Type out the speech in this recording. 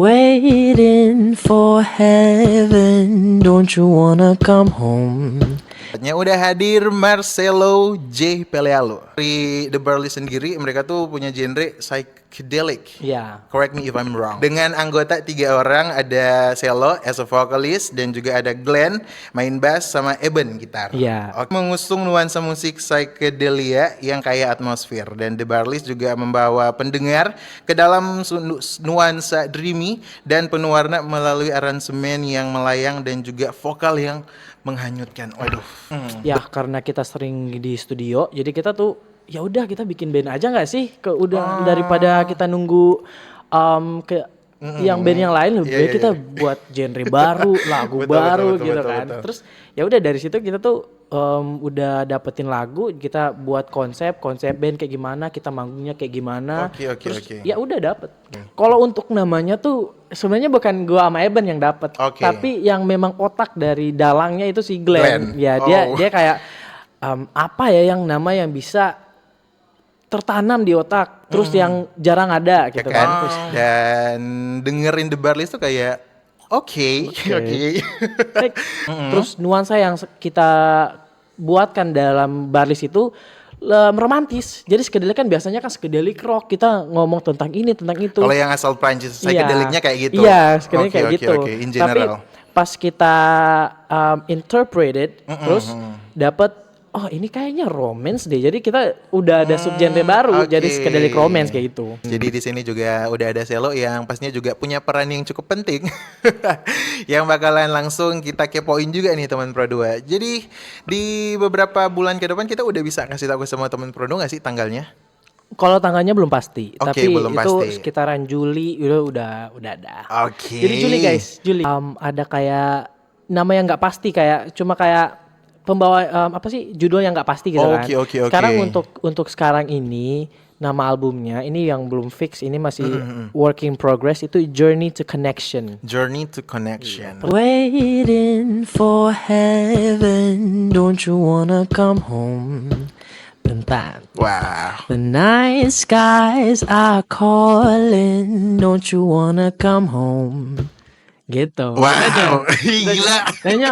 Waiting for heaven, don't you wanna come home? Udah hadir Marcelo J. Pelealo. Dari The Barley sendiri, mereka tuh punya genre psychedelic. Ya. Correct me if I'm wrong. Dengan anggota 3 orang, ada Celo as a vocalist, dan juga ada Glenn main bass sama Eben gitar. Iya. Oke. Mengusung nuansa musik psychedelia yang kaya atmosfer, dan The Barleys juga membawa pendengar ke dalam nuansa dreamy dan penuh warna melalui aransemen yang melayang dan juga vokal yang menghanyutkan. Waduh. Ya karena kita sering di studio, jadi kita tuh ya udah kita bikin band aja nggak sih? Daripada kita nunggu ke yang band yang lain, lebih baik kita buat genre baru, lagu baru gitu kan. Terus ya udah dari situ kita tuh udah dapetin lagu, kita buat konsep band kayak gimana, kita manggungnya kayak gimana. Terus ya udah dapet. Kalau untuk namanya tuh sebenarnya bukan gua sama Eben yang dapet, tapi yang memang otak dari dalangnya itu si Glenn. Ya dia kayak apa ya yang nama yang bisa tertanam di otak, terus yang jarang ada gitu kan. Dan dengerin The Barleys tuh kayak oke. Terus nuansa yang kita buatkan dalam Barleys itu romantis. Jadi psychedelic kan biasanya kan psychedelic rock, kita ngomong tentang ini tentang itu. Kalau yang asal Prancis psychedelicnya kayak gitu. Iya, psychedelic kayak gitu. In general. Tapi pas kita interpreted, terus dapat oh ini kayaknya romance deh. Jadi kita udah ada subgenre baru, jadi psychedelic romance kayak gitu. Jadi di sini juga udah ada Celo yang pastinya juga punya peran yang cukup penting. Yang bakalan langsung kita kepoin juga nih teman Pro 2. Jadi di beberapa bulan ke depan kita udah bisa kasih tahu sama teman Pro 2 enggak sih tanggalnya? Kalau tanggalnya belum pasti, tapi belum itu pasti. sekitaran Juli udah ada. Oke. Jadi Juli guys, Juli. Ada kayak nama yang nggak pasti, kayak cuma kayak pembawa apa sih judul yang nggak pasti gitu kan. Sekarang untuk sekarang ini nama albumnya ini yang belum fix, ini masih work in progress, itu Journey to Connection. Journey to Connection. Waiting for heaven, don't you wanna come home? Bentar. Wow. The night skies are calling, don't you wanna come home? Gitu. Wow. Gila. Kayaknya